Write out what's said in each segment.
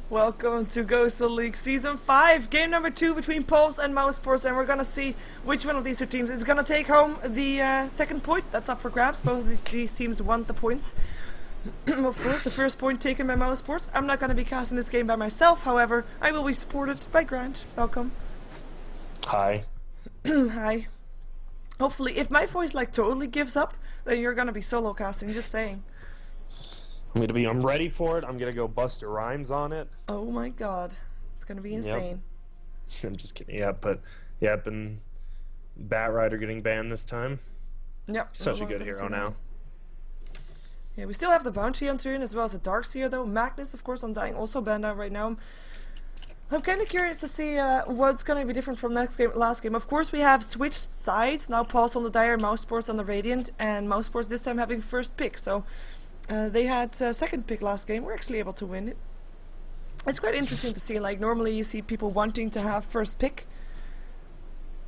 Welcome to GosuLeague Season 5, game number 2 between Pulse and mouz, and we're gonna see which one of these two teams is gonna take home the second point. That's up for grabs. Both of these teams want the points. Of course, the first point taken by mouz. I'm not gonna be casting this game by myself, however, I will be supported by Grant. Welcome. Hi. Hi. Hopefully, if my voice like totally gives up, then you're gonna be solo casting, just saying. I'm ready for it. I'm gonna go Buster Rhymes on it. Oh my god. It's gonna be insane. Yep. I'm just kidding. Yep, and Bat Rider getting banned this time. Yep. Such a good hero now. Yeah, we still have the Bounty Hunter in as well as the Darkseer though. Magnus, of course, Undying also banned out right now. I'm kind of curious to see what's going to be different from last game. Of course, we have switched sides. Now Pulse on the Dire, mouz on the Radiant, and mouz this time having first pick. So they had second pick last game. We're actually able to win it. It's quite interesting to see. Like normally you see people wanting to have first pick,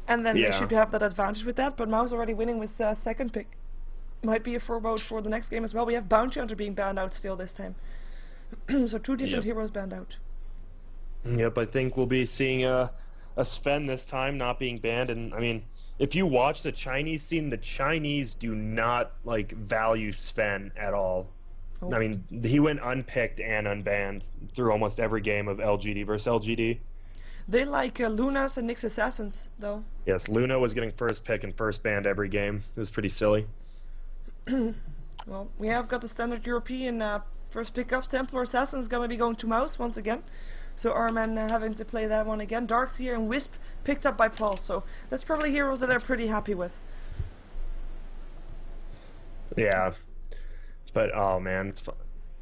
and then they should have that advantage with that. But mouz already winning with second pick. Might be a forebode for the next game as well. We have Bounty Hunter being banned out still this time. So two different heroes banned out. Yep, I think we'll be seeing a Sven this time not being banned. And I mean, if you watch the Chinese scene, the Chinese do not like value Sven at all. Oh. I mean, he went unpicked and unbanned through almost every game of LGD versus LGD. They like Luna's and Nyx Assassins though. Yes, Luna was getting first pick and first banned every game. It was pretty silly. Well, we have got the standard European first pickups. Templar Assassin is going to be going to mouz once again. So Arman having to play that one again. Darkseer and Wisp picked up by Pulse. So that's probably heroes that they're pretty happy with. Yeah. But, oh man. It's fun.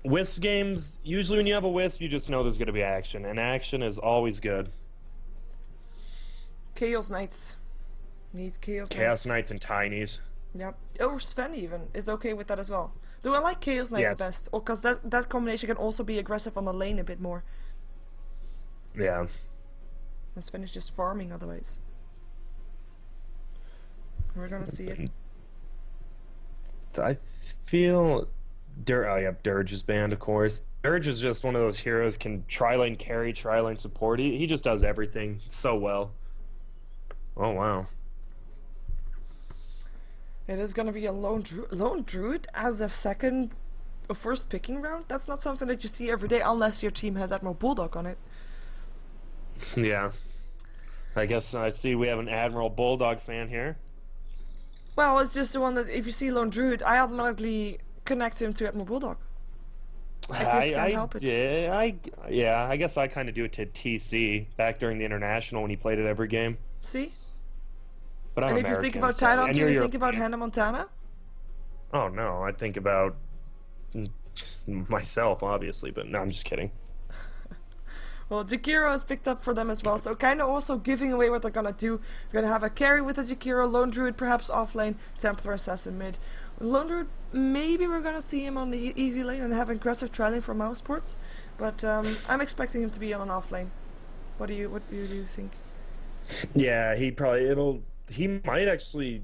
Wisp games, usually when you have a Wisp, you just know there's going to be action. And action is always good. Chaos Knights. Need Chaos Knights and Tinies. Yep. Or Sven even is okay with that as well. Do I like Chaos Knight the best? Because that combination can also be aggressive on the lane a bit more. Yeah. And Sven is just farming otherwise. We're gonna see it. I feel Dirge is banned, of course. Dirge is just one of those heroes can tri-lane carry, tri-lane support. He just does everything so well. Oh wow. It is going to be a lone druid as a first picking round. That's not something that you see every day unless your team has Admiral Bulldog on it. Yeah. I guess I see we have an Admiral Bulldog fan here. Well, it's just the one that if you see lone druid, I automatically connect him to Admiral Bulldog. I just can't help it. Yeah, I guess I kind of do it to TC back during the International when he played it every game. See? But I'm American, if you think about Tidon, do you think about Hannah Montana? Oh no, I think about myself, obviously, but no, I'm just kidding. Well, Jakiro is picked up for them as well, so kind of also giving away what they're gonna do. They're gonna have a carry with a Jakiro, Lone Druid perhaps off lane, Templar Assassin mid. Lone Druid, maybe we're gonna see him on the easy lane and have aggressive trialing for mouz, but I'm expecting him to be on an off lane. What do you think? Yeah, he might actually.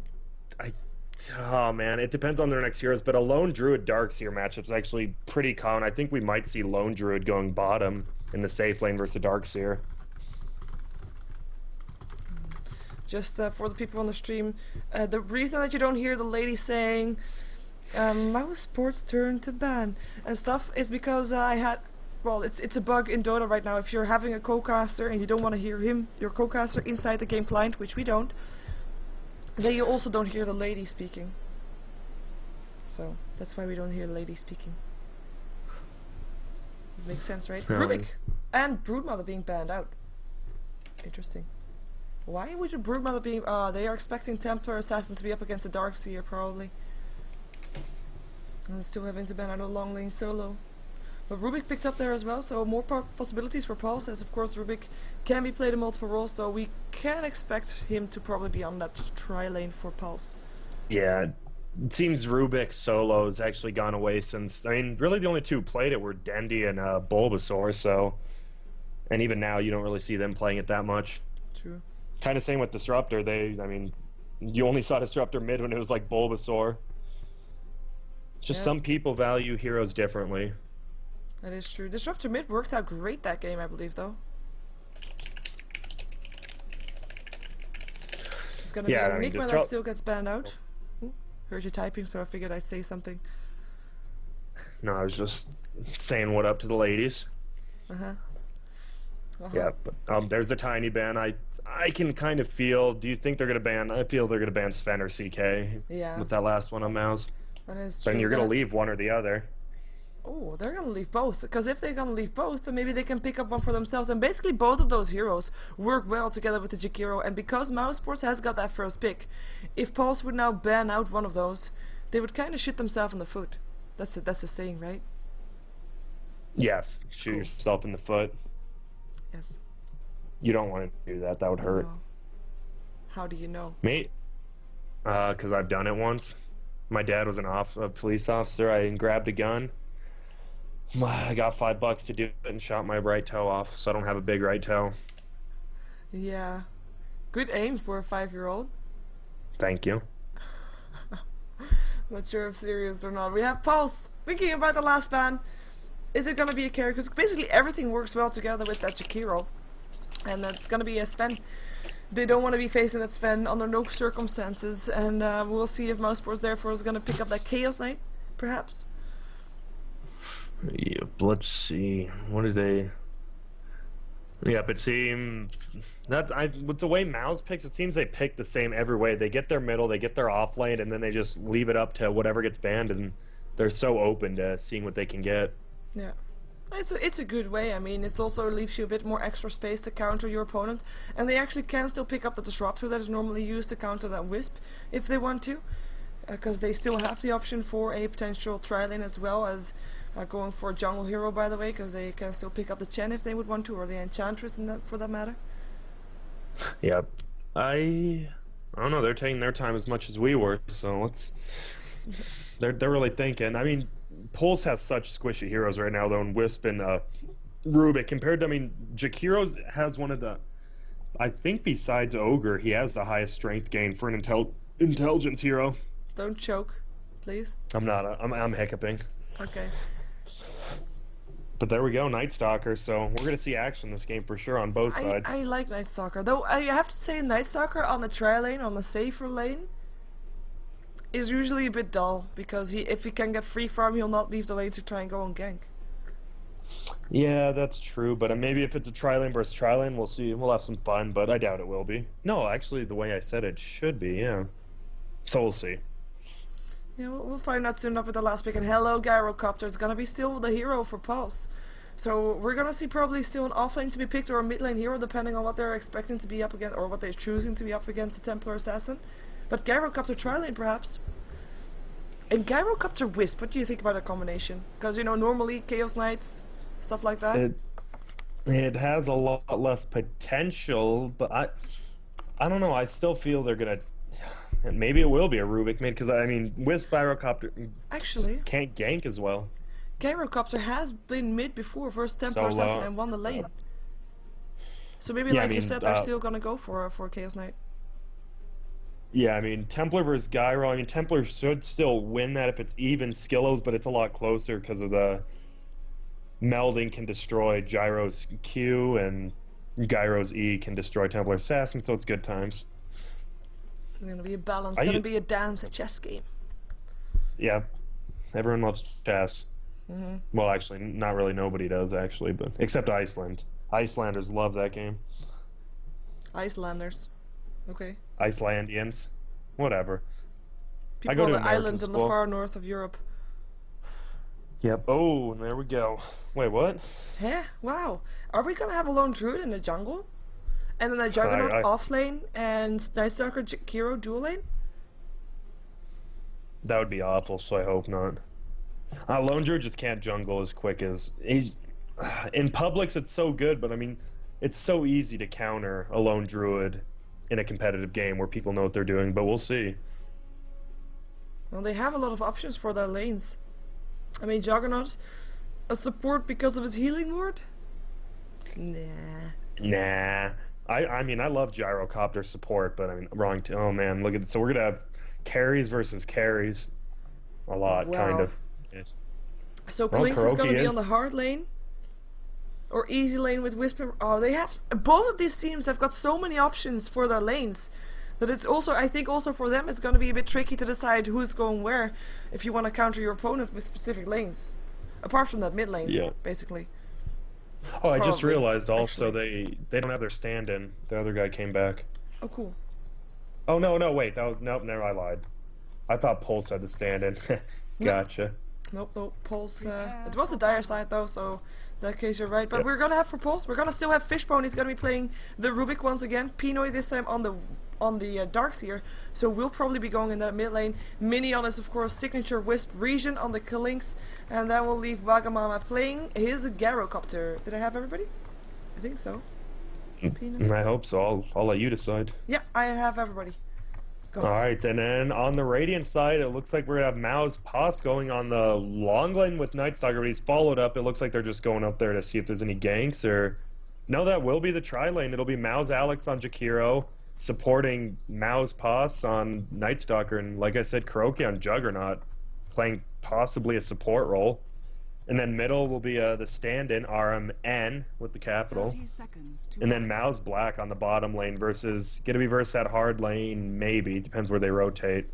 Oh man, it depends on their next heroes, but a Lone Druid Darkseer matchup's actually pretty common. I think we might see Lone Druid going bottom in the safe lane versus Darkseer. Just for the people on the stream, the reason that you don't hear the lady saying mouz turn to ban and stuff is because I had. Well, it's a bug in Dota right now. If you're having a co-caster and you don't want to hear your co-caster inside the game client, which we don't, then you also don't hear the lady speaking. So that's why we don't hear the lady speaking. This makes sense, right? Rubik and Broodmother being banned out. Interesting. Why would your Broodmother be? They are expecting Templar Assassin to be up against the Darkseer probably, and still having to ban out a long lane solo. But Rubik picked up there as well, so more possibilities for Pulse, as of course Rubik can be played in multiple roles, though we can expect him to probably be on that tri-lane for Pulse. Yeah, it seems Rubik solo has actually gone away since, I mean, really the only two who played it were Dendi and Bulbasaur, so, and even now you don't really see them playing it that much. True. Kind of same with Disruptor, I mean, you only saw Disruptor mid when it was like Bulbasaur. Just some people value heroes differently. That is true. Disruptor mid worked out great that game, I believe, though. It's gonna be Yeah, I mean, Enigma that still gets banned out. Ooh, heard you typing, so I figured I'd say something. No, I was just saying what up to the ladies. Uh-huh. Yeah, but there's the tiny ban. I can kind of feel. Do you think they're gonna ban? I feel they're gonna ban Sven or CK. Yeah. With that last one on mouse. That is true. Then you're gonna leave one or the other. Oh, they're gonna leave both. Because if they're gonna leave both, then maybe they can pick up one for themselves. And basically, both of those heroes work well together with the Jakiro. And because Mousesports has got that first pick, if Pulse would now ban out one of those, they would kind of shoot themselves in the foot. That's the saying, right? Yes, shoot yourself in the foot. Yes. You don't want to do that. That would hurt. No. How do you know? Me? Because I've done it once. My dad was a police officer. I grabbed a gun. I got $5 to do it and shot my right toe off, so I don't have a big right toe. Yeah. Good aim for a 5-year-old. Thank you. Not sure if serious or not. We have Pulse. Thinking about the last ban. Is it going to be a carry? Because basically everything works well together with that Jakiro. And that's going to be a Sven. They don't want to be facing that Sven under no circumstances. And we'll see if Mousesports therefore is going to pick up that Chaos Knight, perhaps. Yep, let's see. What did they... Yep, it seems... with the way Mouse picks, it seems they pick the same every way. They get their middle, they get their off lane, and then they just leave it up to whatever gets banned, and they're so open to seeing what they can get. Yeah. It's a good way. I mean, it also leaves you a bit more extra space to counter your opponent, and they actually can still pick up the Disruptor that is normally used to counter that Wisp if they want to, because they still have the option for a potential tri-lane as well as going for a jungle hero, by the way, because they can still pick up the Chen if they would want to, or the Enchantress for that matter. Yep. I don't know, they're taking their time as much as we were, so they're really thinking. I mean, Pulse has such squishy heroes right now, though, and Wisp and Rubik, compared to, I mean, Jakiro has one of the, I think besides Ogre, he has the highest strength gain for an intelligence hero. Don't choke, please. I'm not, I'm hiccuping. Okay. But there we go, Night Stalker, so we're going to see action this game for sure on both sides. I like Night Stalker, though I have to say Night Stalker on the tri-lane, on the safer lane, is usually a bit dull, because if he can get free farm, he'll not leave the lane to try and go and gank. Yeah, that's true, but maybe if it's a tri-lane versus tri-lane, we'll see. We'll have some fun, but I doubt it will be. No, actually, the way I said it should be, yeah. So we'll see. Yeah, we'll find out soon enough with the last pick. And hello, Gyrocopter is gonna be still the hero for Pulse. So we're gonna see probably still an offlane to be picked or a mid lane hero, depending on what they're expecting to be up against, or what they're choosing to be up against the Templar Assassin. But Gyrocopter tri-lane perhaps. And Gyrocopter Wisp, what do you think about that combination? Because, you know, normally Chaos Knights, stuff like that. It has a lot less potential, but I don't know. I still feel they're gonna. And maybe it will be a Rubik mid, because I mean, Wisp Gyrocopter actually can't gank as well. Gyrocopter has been mid before versus Templar Assassin and won the lane. So maybe, yeah, like you said, they're still gonna go for Chaos Knight. Yeah, I mean, Templar versus Gyro. I mean, Templar should still win that if it's even skillos, but it's a lot closer because of the melding can destroy Gyro's Q and Gyro's E can destroy Templar Assassin, so it's good times. It's gonna be a balance. It's gonna be a dance, a chess game. Yeah, everyone loves chess. Well, actually, not really. Nobody does actually, but except Iceland. Icelanders love that game. Icelanders, okay. Icelandians, whatever. People on the islands in the far north of Europe. Yep. Oh, there we go. Wait, what? Yeah. Wow. Are we gonna have a lone druid in the jungle? And then a Juggernaut off lane and Night Stalker Jakiro dual lane? That would be awful, so I hope not. Lone Druid just can't jungle as quick as... in Publix it's so good, but I mean, it's so easy to counter a Lone Druid in a competitive game where people know what they're doing, but we'll see. Well, they have a lot of options for their lanes. I mean, Juggernaut, a support because of his healing ward? Nah. I mean, I love Gyrocopter support, but I mean, oh man, look at it. So we're gonna have carries versus carries. A lot, kind of. Yes. So Well, Klinks is going to be Kuroki on the hard lane. Or easy lane with Wisp and... Oh, they have... Both of these teams have got so many options for their lanes. That it's also, I think also for them, it's going to be a bit tricky to decide who's going where. If you want to counter your opponent with specific lanes. Apart from that mid lane, basically. Oh, I just Probably, realized also actually. they don't have their stand-in. The other guy came back. Oh, cool. Oh, no, wait. That was... Nope, never, I lied. I thought Pulse had the stand-in. Gotcha. Nope, Pulse, it was the dire side though, so in that case you're right. But we're gonna have for Pulse, we're gonna still have Fishbone. He's gonna be playing the Rubik once again. Pinoy this time on the Darkseer, so we'll probably be going in that mid lane. Minion is of course signature Wisp region on the Klinks, and that will leave Wagamama playing his Gyrocopter. Did I have everybody? I think so. I hope so. I'll let you decide. Yeah, I have everybody. Alright, and then on the Radiant side, it looks like we're going to have mouz Poss going on the long lane with Nightstalker, but he's followed up. It looks like they're just going up there to see if there's any ganks, or... No, that will be the tri-lane. It'll be mouz Alex on Jakiro, supporting mouz Poss on Nightstalker, and like I said, Kuroki on Juggernaut, playing possibly a support role. And then middle will be the stand-in, RMN, with the capital. And then mouz Black on the bottom lane versus... Gonna be versus that hard lane, maybe. Depends where they rotate.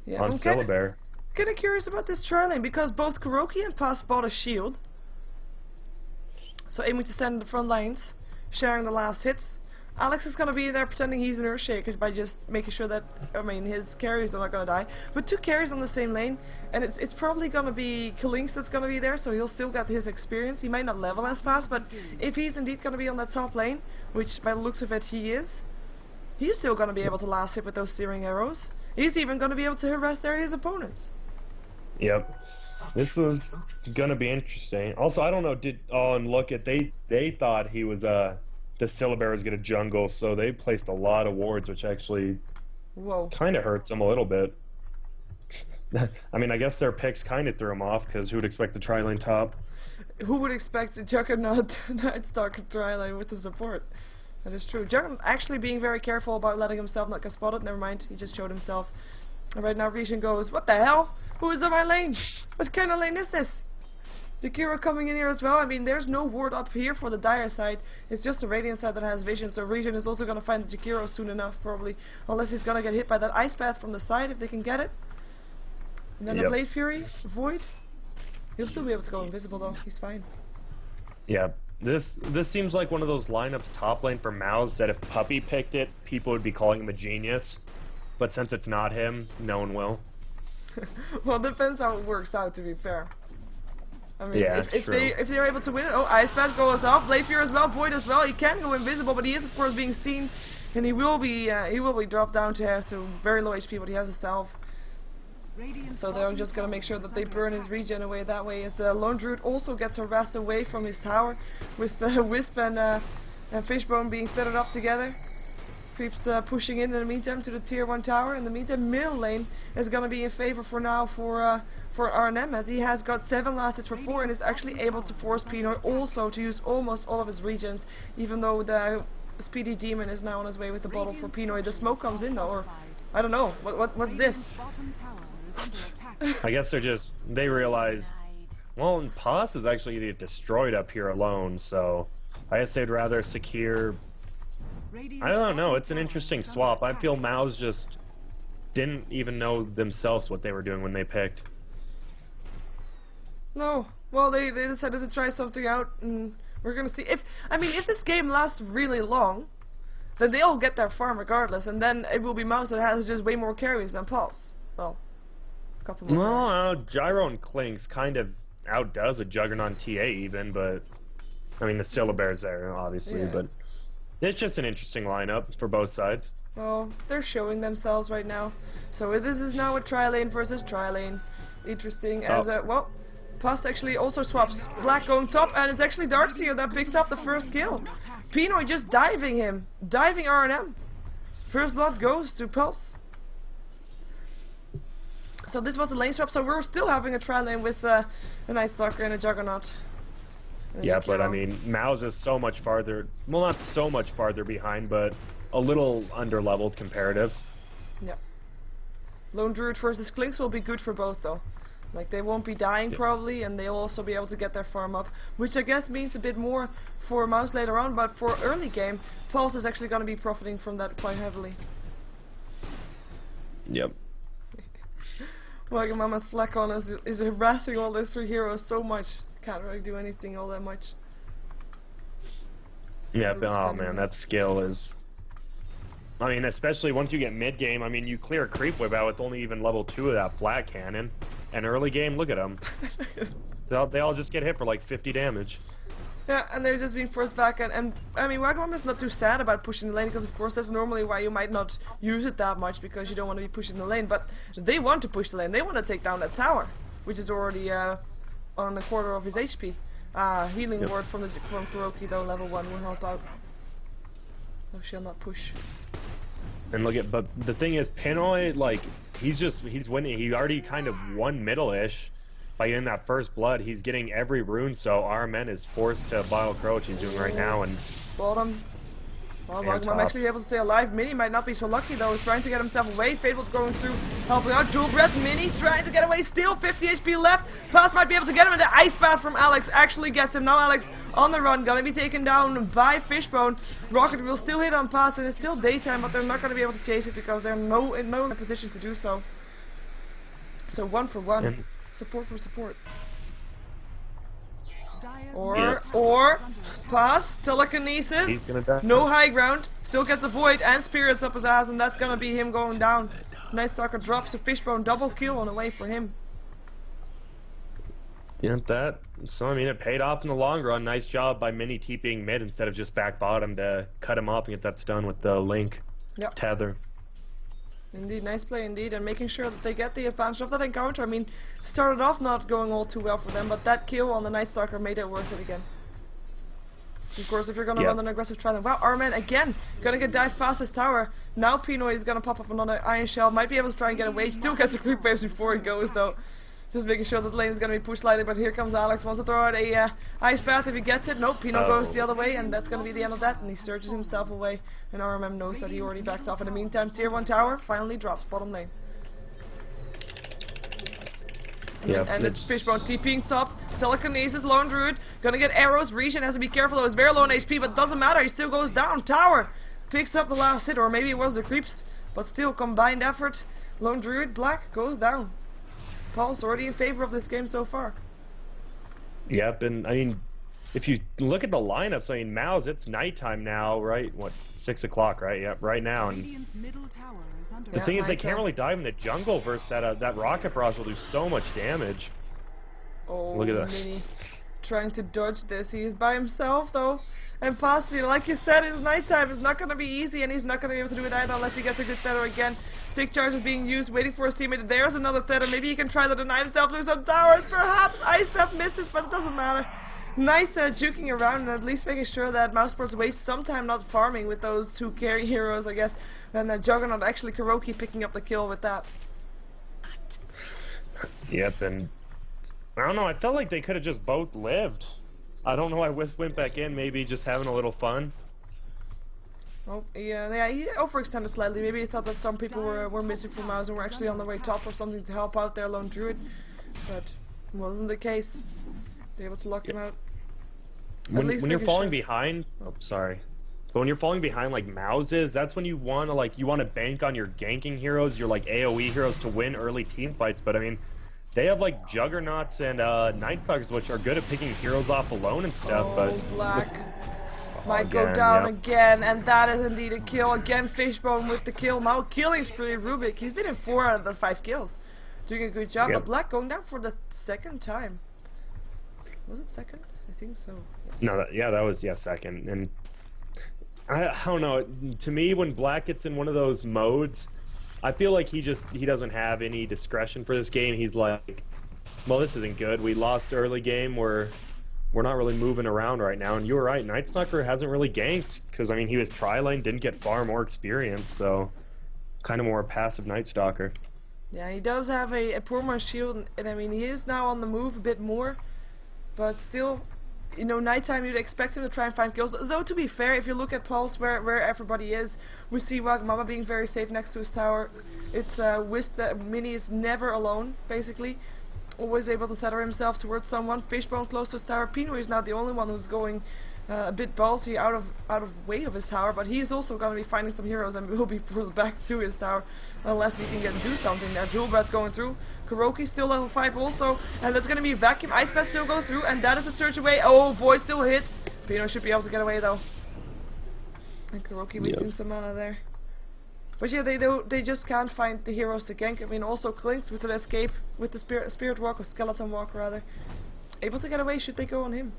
Yeah, on Syllabear. Kinda curious about this tri-lane, because both Kuroki and Poss bought a shield. So aiming to stand in the front lines, sharing the last hits. Alex is gonna be there pretending he's an Earthshaker by just making sure that, I mean, his carries are not gonna die. But two carries on the same lane, and it's probably gonna be Klinks that's gonna be there, so he'll still get his experience. He might not level as fast, but if he's indeed gonna be on that top lane, which by the looks of it he is, he's still gonna be able to last hit with those steering arrows. He's even gonna be able to harass his opponents. Yep. This was gonna be interesting. Also, I don't know, and look at, they thought he was, the Syllabear was going to jungle, so they placed a lot of wards, which actually kind of hurts them a little bit. I mean, I guess their picks kind of threw them off, because who would expect the tri-lane top? Who would expect a Juggernaut Nightstalker tri-lane with the support? That is true. Juggernaut actually being very careful about letting himself not get spotted. Never mind, he just showed himself. And right now Regen goes, what the hell? Who is on my lane? What kind of lane is this? Jakiro coming in here as well. I mean, there's no ward up here for the dire side. It's just the Radiant side that has vision, so Regen is also going to find the Jakiro soon enough, probably. Unless he's going to get hit by that Ice Path from the side, if they can get it. And then the Blade Fury, Void. He'll still be able to go invisible though, he's fine. Yeah, this seems like one of those lineups top lane for mouz that if Puppy picked it, people would be calling him a genius. But since it's not him, no one will. Well, it depends how it works out, to be fair. I mean, yeah, if they're able to win it, Ice Path goes off, Blade Fury as well, Void as well. He can go invisible, but he is of course being seen, and he will be dropped down to very low HP, but he has a salve. So they're just gonna make sure that they burn his regen away that way. As Lone Druid also gets harassed away from his tower, with Wisp and Fishbone being set up together. Creeps pushing in the meantime to the tier 1 tower. In the meantime, middle lane is going to be in favor for now for RNM, as he has got 7 last hits for 4 and is actually able to force Pinoy also to use almost all of his regens, even though the Speedy Demon is now on his way with the bottle for Pinoy. The smoke comes in though, or I don't know, what's this? I guess they realize, well, Poss is actually going to get destroyed up here alone, so I guess they'd rather secure... I don't know, it's an interesting swap. I feel mouz just didn't even know themselves what they were doing when they picked. No, well they decided to try something out, and we're gonna see. If this game lasts really long, then they all get their farm regardless, and then it will be mouz that has just way more carries than Pulse. Well, a couple more. Well, Gyro and Klinks kind of outdoes a Juggernaut TA even, but I mean the Syllabear's there obviously, but it's just an interesting lineup for both sides. Well, they're showing themselves right now. So this is now a tri-lane versus tri-lane. Interesting as well, Poss actually also swaps Black going top, and it's actually Darkseer that picks up the first kill. Pinoy just diving him. Diving RNM. First blood goes to Pulse. So this was the lane swap, so we're still having a tri-lane with a Nightstalker and a Juggernaut. Yeah, but I mean, mouz is so much farther, well, not so much farther behind, but a little under-leveled comparative. Yeah. Lone Druid versus Klinks will be good for both, though. Like, they won't be dying probably, and they'll also be able to get their farm up, which I guess means a bit more for mouz later on, but for early game, Pulse is actually going to be profiting from that quite heavily. Yep. Wagamama's Slack on is harassing all those 3 heroes so much, can't really do anything all that much. Yeah, oh man, that skill is... I mean, especially once you get mid-game, I mean, you clear a creep wave out with only even level 2 of that flat cannon. And early game, look at them. They all just get hit for like 50 damage. Yeah, and they're just being forced back, and I mean, Wagamama's not too sad about pushing the lane, because of course that's normally why you might not use it that much, because you don't want to be pushing the lane, but they want to push the lane, they want to take down that tower, which is already on a quarter of his HP. Healing word from Kuroki though, level 1 will help out. Oh, she'll not push. And look at, but the thing is, Pinoy, like, he's winning. He already kind of won middle-ish by getting that first blood. He's getting every rune, so RMN is forced to bile Crow, which he's doing right now. And bottom. Well, I'm actually able to stay alive. Mini might not be so lucky though. He's trying to get himself away. Fable's going through, helping out. Dual breath. Mini trying to get away. Still 50 HP left. Pass might be able to get him. And the ice bath from Alex actually gets him. Now Alex on the run, gonna be taken down by Fishbone. Rocket will still hit on Pass, and it's still daytime, but they're not gonna be able to chase it because they're in no position to do so. So 1 for 1. Support for support. Or Pass, telekinesis, he's gonna die. No high ground, still gets a void and spirits up his ass, and that's gonna be him going down. Night Stalker drops a Fishbone, double kill on the way for him. Yeah, so I mean, it paid off in the long run. Nice job by Mini TPing mid instead of just back bottom to cut him off and get that stun with the Link tether. Indeed, nice play indeed, and making sure that they get the advantage of that encounter. I mean, started off not going all too well for them, but that kill on the Night Stalker made it worth it again. Of course, if you're gonna run an aggressive trial, wow, Arman again gonna get dive past his tower. Now Pinoy is gonna pop up another Iron Shell, might be able to try and get away. Still gets a creep waves before he goes though. Just making sure that the lane is going to be pushed slightly, but here comes Alex, wants to throw out a ice bath if he gets it. Nope, Pino goes the other way, and that's going to be the end of that, and he surges himself away, and RMM knows that he already backed off. In the meantime, Tier 1 tower finally drops bottom lane. And it's Fishbone TPing top, telekinesis, Lone Druid, gonna get arrows, Regen has to be careful, though, he's very low on HP, but doesn't matter, he still goes down. Tower picks up the last hit, or maybe it was the creeps, but still, combined effort. Lone Druid, Black, goes down. Paul's already in favor of this game so far. Yep, and I mean, if you look at the lineups, I mean, mouz, it's nighttime now, right? What, 6 o'clock, right? Yep, right now. And the thing is, they can't really dive in the jungle versus that rocket barrage will do so much damage. Oh, look at that. Mini trying to dodge this. He is by himself though. And Pasti, like you said, it's nighttime. It's not going to be easy, and he's not going to be able to do it either unless he gets a good tether again. Stick charge is being used, waiting for his teammate. There's another tether. Maybe he can try to deny himself to some towers. Perhaps Ice Path misses, but it doesn't matter. Nice juking around and at least making sure that mousesports wastes some time not farming with those 2 carry heroes, I guess. And Juggernaut, actually Kuroki picking up the kill with that. Yep, and I don't know, I felt like they could have just both lived. I don't know why Wisp went back in, maybe just having a little fun. Oh, yeah, he overextended slightly. Maybe he thought that some people were missing from mouz and were actually on their way top or something to help out their Lone Druid. But it wasn't the case. Be able to lock him out. When you're falling behind, oh, sorry. But when you're falling behind like mouz is, that's when you want to bank on your ganking heroes, your like AoE heroes to win early team fights. But I mean, they have like Juggernauts and Night Stalkers, which are good at picking heroes off alone and stuff. But Black might go down again, and that is indeed a kill. Again, Fishbone with the kill. Now killing spree Rubik. He's been in 4 out of the 5 kills. Doing a good job. But Black going down for the 2nd time. Was it 2nd? I think so. Yes. No, that was second. And I don't know. To me, when Black gets in one of those modes, I feel like he doesn't have any discretion for this game. He's like, well, this isn't good. We lost early game. We're not really moving around right now. And you were right. Night Stalker hasn't really ganked because I mean he was tri-lane, didn't get far more experience, so kind of more passive Night Stalker. Yeah, he does have a Purma shield, and I mean he is now on the move a bit more, but still, you know, nighttime you'd expect him to try and find kills. Though to be fair, if you look at Pulse where everybody is, we see Wagamama being very safe next to his tower. It's Wisp that Mini is never alone basically. always able to tether himself towards someone. Fishbone close to his tower. Pino is now the only one who's going a bit ballsy out of way of his tower, but he's also going to be finding some heroes and will be forced back to his tower unless he can do something there. Dual Breath going through. Kuroki still level 5 also, and that's going to be a vacuum. Ice Path still goes through, and that is a surge away. Oh, Void still hits. Pino should be able to get away though. And Kuroki wasting some mana there. But yeah, they just can't find the heroes to gank. I mean, also Clinks with the escape, with the spirit walk, or skeleton walk rather, able to get away. Should they go on him?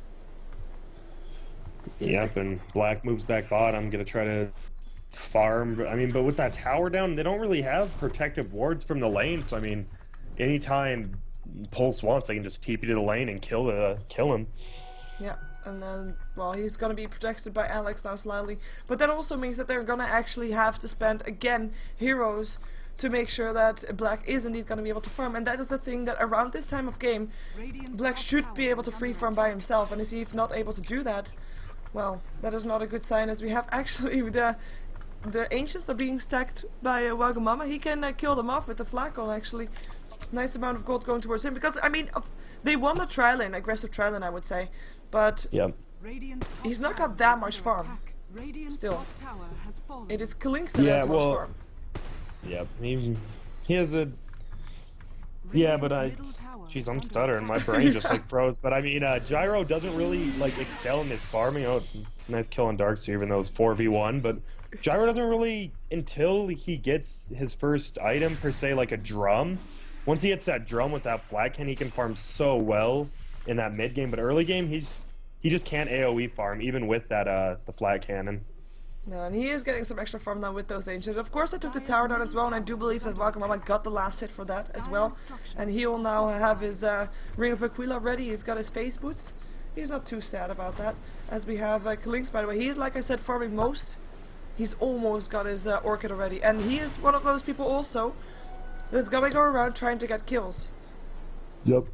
Yep, and Black moves back bottom. Gonna try to farm. I mean, but with that tower down, they don't really have protective wards from the lane. So I mean, anytime Pulse wants, they can just TP to the lane and kill him. Yeah. And then, well, he's going to be protected by Alex now slightly. But that also means that they're going to actually have to spend, again, heroes to make sure that Black is indeed going to be able to farm. And that is the thing that around this time of game, Black should be able to free farm by himself. And if he's not able to do that, well, that is not a good sign, as we have actually the Ancients are being stacked by Wagamama. He can kill them off with the Flacon, actually. Nice amount of gold going towards him. Because, I mean, they won the trial lane, aggressive trial lane, I would say. But he's not got that much farm. Still, it is Klinks that has much farm. Yep, he has a. Yeah, but jeez, I'm stuttering. My brain just like froze. But I mean, Gyro doesn't really like excel in his farming. Oh, nice kill on Darkseer, even though it's 4v1. But Gyro doesn't really, until he gets his first item per se, like a drum. Once he hits that drum with that flat can, he can farm so well in that mid game, but early game he just can't AoE farm even with that the flat cannon. No, and he is getting some extra farm now with those Ancients. Of course, I took the tower down as well, and I do believe that Wagamama got the last hit for that as well. And he will now have his Ring of Aquila ready. He's got his face boots. He's not too sad about that. As we have Klinks, by the way, he is, like I said, farming most. He's almost got his Orchid already, and he is one of those people also that's gonna go around trying to get kills. Yep.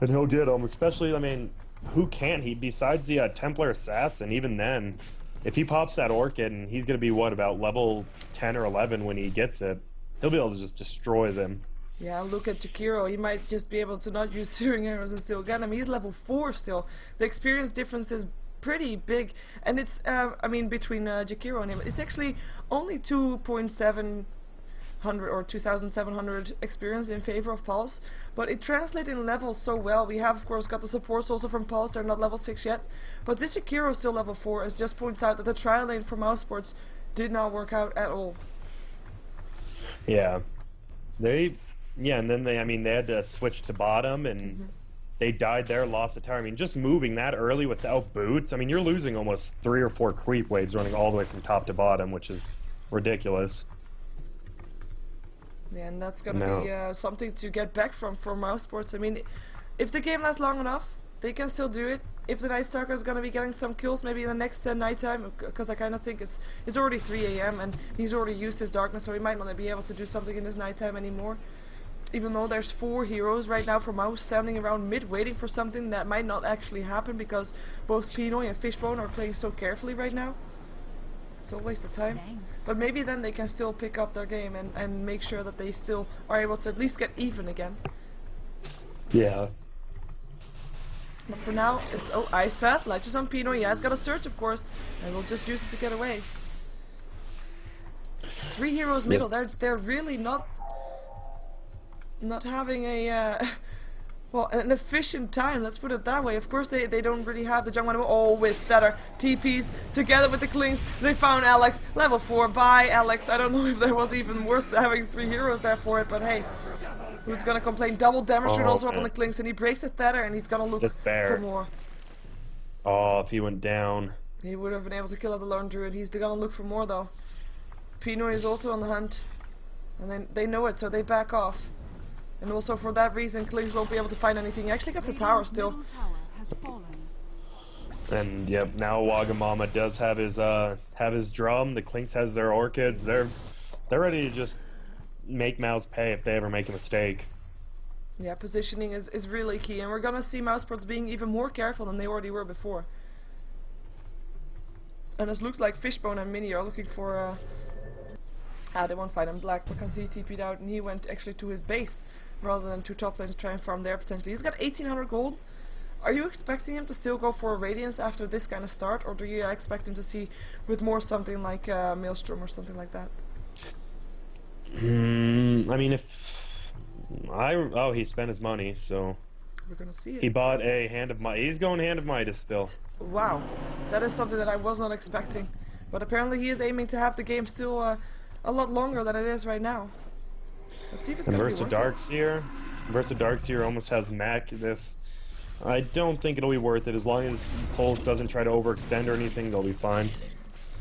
And he'll get them, especially, I mean, who can't he? Besides the Templar Assassin, even then, if he pops that Orchid, and he's going to be, what, about level 10 or 11 when he gets it, he'll be able to just destroy them. Yeah, look at Jakiro. He might just be able to not use searing arrows and still get him. He's level 4 still. The experience difference is pretty big, and it's, I mean, between Jakiro and him, it's actually only 2,700 or 2,700 experience in favor of Pulse, but it translates in levels so well. We have, of course, got the supports also from Pulse. They're not level 6 yet, but this Jakiro is still level 4, as just points out that the trial lane for Mouse Sports did not work out at all. Yeah, and then they had to switch to bottom, and they died there, lost the tower. I mean, just moving that early without boots, I mean, you're losing almost 3 or 4 creep waves running all the way from top to bottom, which is ridiculous. Yeah, and that's going to be something to get back from for Mouse Sports. I mean, if the game lasts long enough, they can still do it. If the Night Stalker is going to be getting some kills, maybe in the next nighttime, because I kind of think it's already 3 AM and he's already used his darkness, so he might not be able to do something in his nighttime anymore. Even though there's 4 heroes right now for Mouse standing around mid waiting for something that might not actually happen, because both Pinoy and Fishbone are playing so carefully right now. It's a waste of time. But maybe then they can still pick up their game and make sure that they still are able to at least get even again. Yeah. But for now, it's Ice Path, latches on Pino. He has got a search, of course, and we'll just use it to get away. 3 heroes middle. They're really not having a well, an efficient time, let's put it that way. Of course, they don't really have the jungle anymore. Oh, with that are TPs together with the Clings. They found Alex, level 4. Bye, Alex. I don't know if there was even worth having 3 heroes there for it, but hey, who's gonna complain? Double damage should also up on the Clings, and he breaks the tether, and he's gonna look for more. Oh, if he went down, he would have been able to kill the Lone Druid. He's gonna look for more though. Pino is also on the hunt, and then they know it, so they back off. And also for that reason, Clings won't be able to find anything. He actually got the tower still. And yep, now Wagamama does have his drum. The Clinks has their orchids. They're ready to just make Mouse pay if they ever make a mistake. Yeah, positioning is really key, and we're gonna see Mousesports being even more careful than they already were before. And it looks like Fishbone and Mini are looking for They won't fight him Black because he TP'd out and he went actually to his base rather than to top lane to try and farm there potentially. He's got 1800 gold. Are you expecting him to still go for Radiance after this kind of start, or do you expect him to see with more something like Maelstrom or something like that? I mean, he spent his money, so we're gonna see it. He bought a Hand of Midas. He's going Hand of Midas still. Wow, that is something that I was not expecting. But apparently he is aiming to have the game still a lot longer than it is right now. Let's see if it's going to be worth it. Versa Darkseer almost has mech. I don't think it'll be worth it. As long as Pulse doesn't try to overextend or anything, they'll be fine.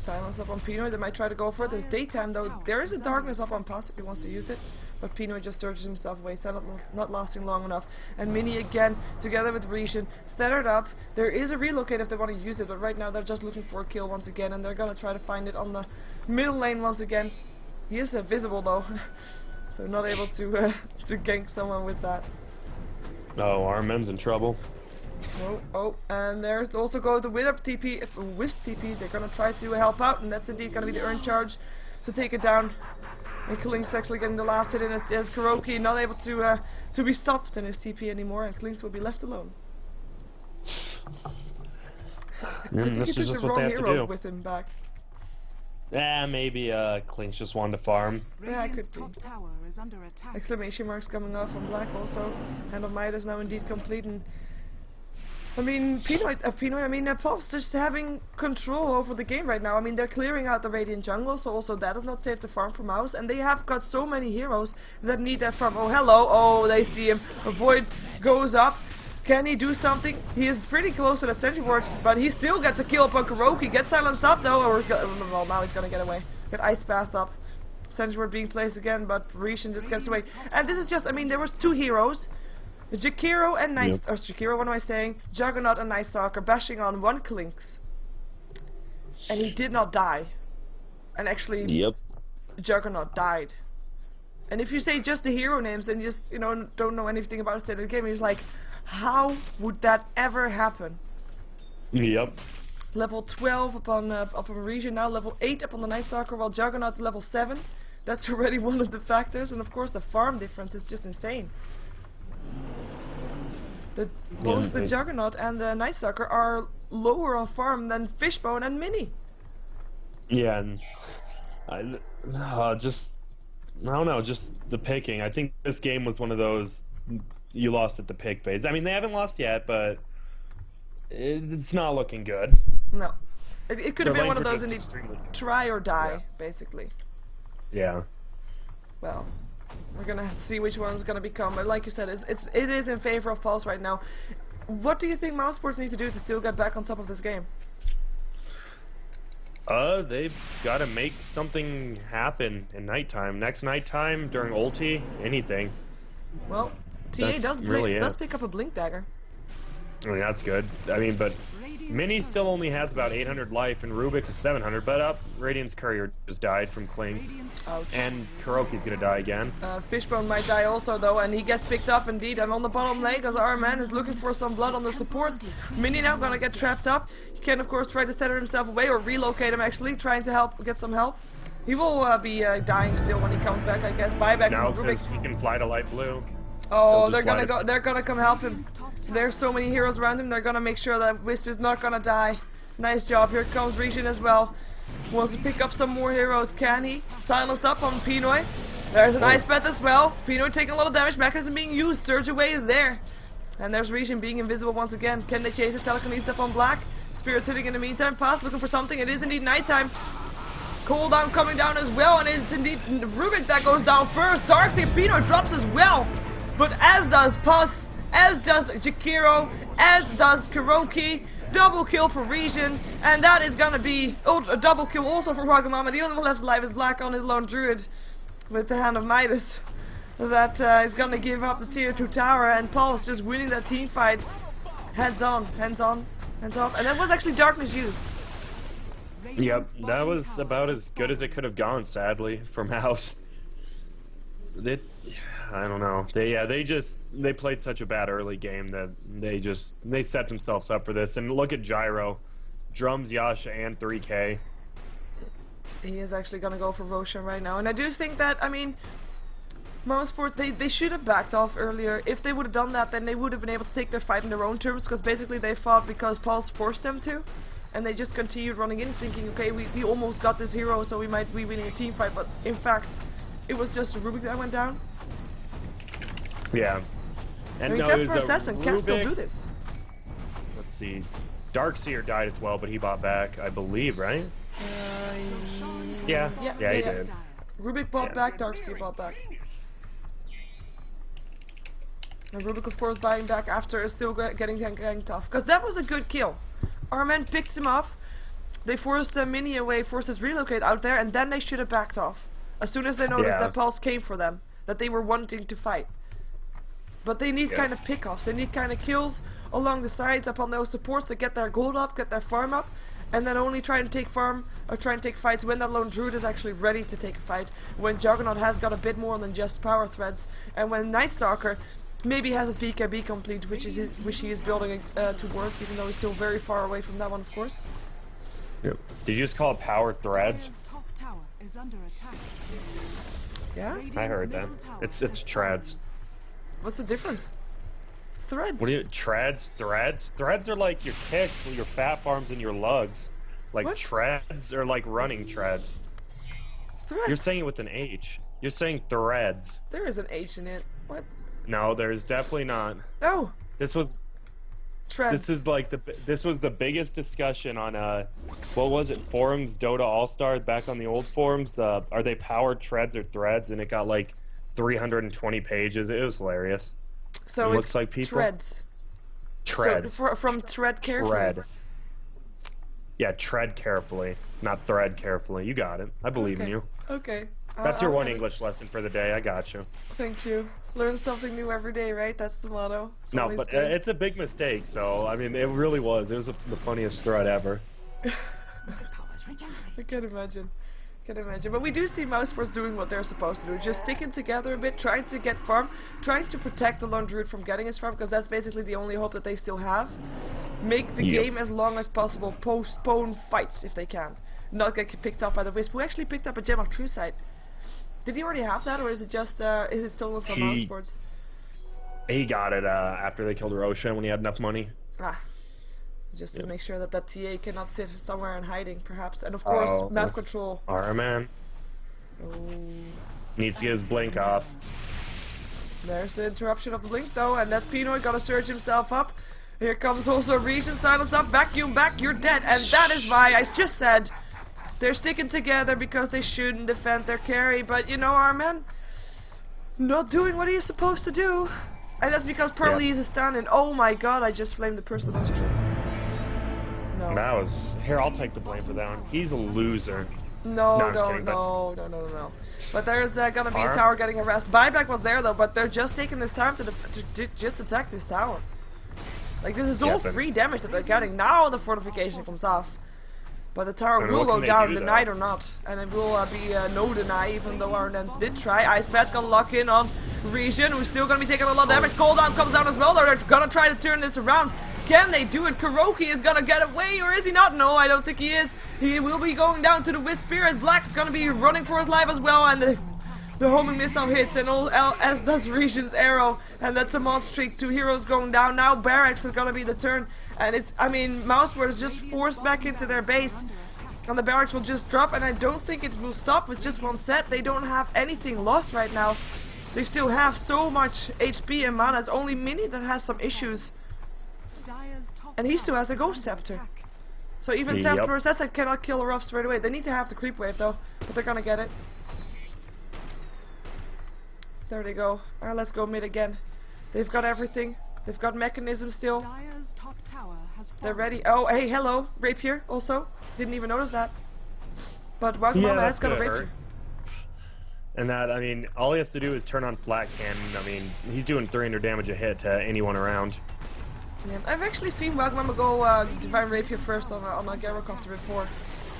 Silence up on Pinoy. They might try to go for it. There's daytime though. There is a darkness up on Pus if he wants to use it. But Pinoy just surges himself away. Silence not lasting long enough. And Mini again, together with Retian, tethered up. There is a relocate if they want to use it, but right now they're just looking for a kill once again, and they're gonna try to find it on the middle lane once again. He is visible though, so not able to gank someone with that. Oh, Armen's in trouble. Oh, and there's also go the Wisp TP. They're gonna try to help out, and that's indeed gonna be the earn charge to take it down. And Klink's actually getting the last hit in as Kuroki not able to be stopped in his TP anymore, and Klinks will be left alone. I think this he is took just the what they wrong have to hero do. with him back. Maybe Klink's just wanted to farm. Yeah, I could be. Exclamation marks coming off on Black also. Hand of Midas now indeed complete, and I mean, Pop's just having control over the game right now. I mean, they're clearing out the Radiant jungle, so also that does not save the farm for mouz, and they have got so many heroes that need that farm. Oh, hello! Oh, they see him. Avoid goes up. Can he do something? He is pretty close to that sentry ward, but he still gets a kill upon Kuroki. Gets silenced up though, or well, now he's gonna get away. Got ice bathed up. Sentry ward being placed again, but Retian just gets away. And this is just, I mean, there was two heroes. Jakiro and Jakiro, what am I saying? Juggernaut and Night Stalker bashing on one Klinks. And he did not die. And actually, Juggernaut died. And if you say just the hero names and you just, don't know anything about the state of the game, you're just like, how would that ever happen? Yep. Level 12 upon Retian, now level 8 upon the Night Stalker, while Juggernaut's level 7. That's already one of the factors, and of course the farm difference is just insane. Both the Juggernaut and the Night Stalker are lower on farm than Fishbone and Mini. Yeah, and I don't know, just the picking. I think this game was one of those you lost at the pick phase. I mean, they haven't lost yet, but it's not looking good. No, it could have been one of those indeed try or die, basically. Yeah. Well, we're gonna see which one's gonna become. But like you said, it is in favor of Pulse right now. What do you think mousesports need to do to still get back on top of this game? They've got to make something happen in nighttime. Next nighttime during ulti, anything. Well, TA does pick up a blink dagger. I mean, that's good. I mean, but Mini still only has about 800 life, and Rubik is 700. But Radiant's courier just died from Klinks. Ouch. And Kuroki's gonna die again. Fishbone might die also though, and he gets picked up indeed. And on the bottom lane, because our man is looking for some blood on the supports. Mini now gonna get trapped up. He can of course try to tether himself away or relocate him actually, trying to get some help. He will be dying still when he comes back, I guess. Buyback now from Rubik. he can fly to light blue. Oh, they're gonna come help him. There's so many heroes around him, they're gonna make sure that Wisp is not gonna die. Nice job. Here comes Retian as well. Wants to pick up some more heroes. Can he? Silence up on Pinoy. There's an ice bat as well. Pinoy taking a lot of damage. Mechanism being used. Surge away is there. And there's Retian being invisible once again. Can they chase it? Telekinesis up on Black. Spirit's hitting in the meantime. Pass looking for something. It is indeed nighttime. Cooldown coming down as well. And it's indeed Rubik that goes down first. Darkseer Pinoy drops as well. But as does Pus, as does Jakiro, as does Kuroki. Double kill for Retian, and that is gonna be a double kill also for Wagamama. The only one left alive is Black on his lone druid with the Hand of Midas. That is gonna give up the tier 2 tower, and Pulse just winning that team fight. Hands on, hands on, hands off, and that was actually darkness used. Yep, that was about as good as it could have gone, sadly, from House. I don't know. They played such a bad early game that they set themselves up for this. And look at Gyro, Drums, Yasha, and 3K. He is actually gonna go for Roshan right now, and I do think that, I mean, mouzSports, they should have backed off earlier. If they would have done that, then they would have been able to take their fight in their own terms, because basically they fought because Pulse forced them to, and they just continued running in thinking, okay, we almost got this hero, so we might be winning a team fight, but in fact, it was just Rubik that went down. Yeah. And I mean, no, Temper Assassin can still do this. Let's see. Darkseer died as well, but he bought back, I believe, right? Yeah, he did. Rubik bought back, Darkseer bought back. And Rubik, of course, buying back after still getting ganked off. Because that was a good kill. Our men picked him off. They forced Mini away, forced his relocate out there, and then they should have backed off. As soon as they noticed that Pulse came for them, that they were wanting to fight. But they need kind of pick-offs. They need kind of kills along the sides upon those supports to get their gold up, get their farm up, and then only try and take farm or try and take fights when that lone druid is actually ready to take a fight. When Juggernaut has got a bit more than just power threads, and when Nightstalker maybe has his BKB complete, which he is building towards, even though he's still very far away from that one, of course. Yep. Did you just call it power threads? Yeah? I heard that. It's treads. What's the difference? Threads. What do you treads? Threads? Threads are like your kicks, your fat farms, and your lugs. Like what? Treads are like running treads. Threads. You're saying it with an H. You're saying threads. There is an H in it. What? No, there is definitely not. Oh. This was. Treads. This is like this was the biggest discussion on what was it, forums, Dota All-Star, back on the old forums. Are they powered treads or threads? And it got like 320 pages. It was hilarious. So it it's looks like people. Treads. Treads. So from tread carefully. Tread. Yeah, tread carefully, not thread carefully. You got it. I believe in you. Okay. That's your one English lesson for the day. I got you. Thank you. Learn something new every day, right? That's the motto. No, but it's a big mistake. So I mean, it really was. It was the funniest thread ever. I can imagine. But we do see mouzSports doing what they're supposed to do, just sticking together a bit, trying to get farm, trying to protect the lone druid from getting his farm, because that's basically the only hope that they still have. Make the game as long as possible, postpone fights if they can. Not get picked up by the Wisp, who actually picked up a Gem of True Sight. Did he already have that, or is it just, is it stolen from mouzSports? He got it after they killed Roshan when he had enough money. Ah. Just to make sure that that TA cannot sit somewhere in hiding, perhaps. And of course, map control. Alright, man. Needs to get his blink off. There's the interruption of the blink, though, and that's Pinoy gonna surge himself up. Here comes also Region, silence up, vacuum back, you're dead. And that is why I just said they're sticking together because they shouldn't defend their carry. But you know, our man not doing what he is supposed to do. And that's because Pearly is standing. Oh my god, I just flamed the person that's true. No. That was... Here, I'll take the blame for that one. He's a loser. No. No. But there's gonna be a tower getting harassed. Buyback was there though, but they're just taking this time to just attack this tower. Like, this is all free damage that they're getting. Now the fortification comes off. But the tower will go down, denied or not. And it will be no deny, even though Arnhem did try. Ice Bat gonna lock in on Region, who's still gonna be taking a lot of damage. Cooldown comes down as well. They're gonna try to turn this around. Can they do it? Kuroki is gonna get away, or is he not? No, I don't think he is. He will be going down to the Wisp Spirit. Black's gonna be running for his life as well, and the homing missile hits, and as does Region's arrow, and that's a monster streak. 2 heroes going down. Now Barracks is gonna be the turn, and it's, I mean, mouzSports is just forced back into their base, and the Barracks will just drop, and I don't think it will stop with just one set. They don't have anything lost right now. They still have so much HP and mana. It's only Mini that has some issues. And he still has a Ghost Scepter. So even Temper Assassin cannot kill her off straight away. They need to have the creep wave though, but they're gonna get it. There they go. Let's go mid again. They've got everything. They've got mechanism still. They're ready. Oh, hey, hello. Rapier also. Didn't even notice that. But Wagamama has got a Rapier. And that, I mean, all he has to do is turn on Flat Cannon. I mean, he's doing 300 damage a hit to anyone around. Yeah, I've actually seen Wagamama go Divine Rapier first on a Gyrocopter before.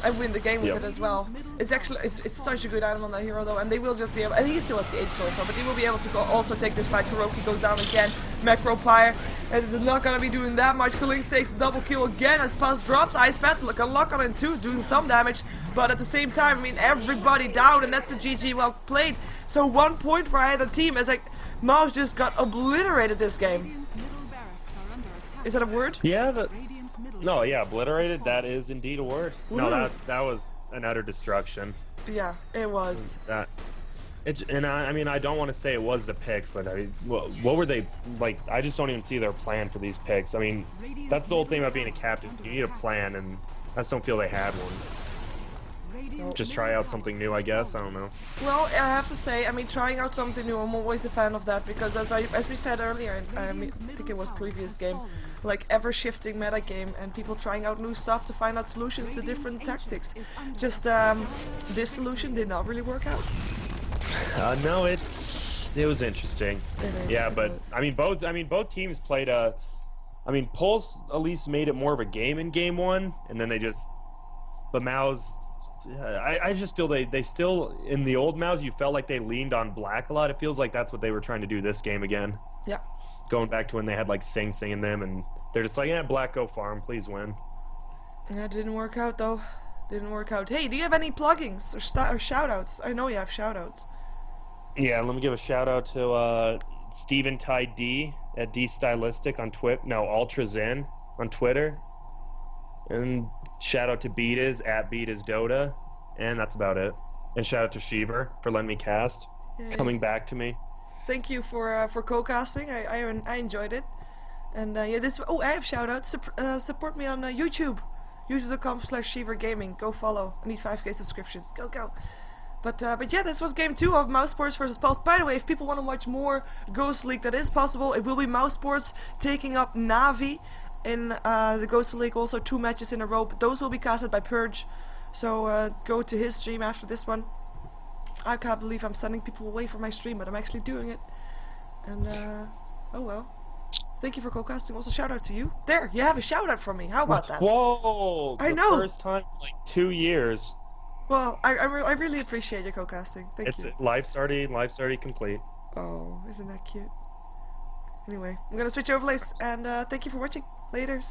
and win the game with Yep. it as well. It's actually it's such a good item on that hero though, and they will just be able, and he still has the Aegis also, but he will be able to also take this fight. Kuroki goes down again, Macro Pyre, and it's not gonna be doing that much. Kalix takes the double kill again as Puss drops. Ice Bat, look, a lock on it too, doing some damage, but at the same time, I mean, everybody down, and that's the GG, well played. So 1 point for either team, as like mouz just got obliterated this game. Is that a word? Yeah, no, yeah, obliterated, that is indeed a word. No, Ooh. that was an utter destruction. Yeah, it was. I mean, I don't want to say it was the picks, but I mean, what were they, like, I just don't even see their plan for these picks. I mean, that's the whole thing about being a captain. You need a plan, and I just don't feel they had one. Just try out something new, I guess. I don't know. Well, I have to say, I mean, trying out something new, I'm always a fan of that, because as we said earlier, I think it was previous game, like ever shifting meta game and people trying out new stuff to find out solutions to different tactics. Just this solution did not really work out. No, it was interesting. Yeah, but I mean both teams played I mean, Pulse at least made it more of a game in game one, and then but mouz. I just feel they still, in the old mouz, you felt like they leaned on black a lot. It feels like that's what they were trying to do this game again. Yeah. Going back to when they had like Sing in them, and they're just like, yeah, black, go farm, please win. Yeah, it didn't work out though. Didn't work out. Hey, do you have any plugins or shoutouts? I know you have shoutouts. Yeah, let me give a shout out to Steven Ty D at D Stylistic on Ultra Zen on Twitter. And shout out to Beatas at BeatasDota, and that's about it. And shout out to Sheever for letting me cast, coming back to me. Thank you for co-casting. I enjoyed it. And yeah, I have shout outs. Support me on YouTube, youtube.com/SheeverGaming. Go follow. I need 5K subscriptions. Go. But yeah, this was game 2 of mouz Sports versus Pulse. By the way, if people want to watch more GosuLeague, that is possible. It will be mouz Sports taking up Navi in the GosuLeague, also 2 matches in a row, but those will be casted by Purge, so go to his stream after this one. I can't believe I'm sending people away from my stream, but I'm actually doing it. And oh well. Thank you for co-casting. Also shout out to you. There, you have a shout out from me. How about that? Whoa! I know. First time in like 2 years. Well, I really appreciate your co-casting. Thank you. Life's already complete. Oh, isn't that cute? Anyway, I'm gonna switch overlays, and thank you for watching. Laters.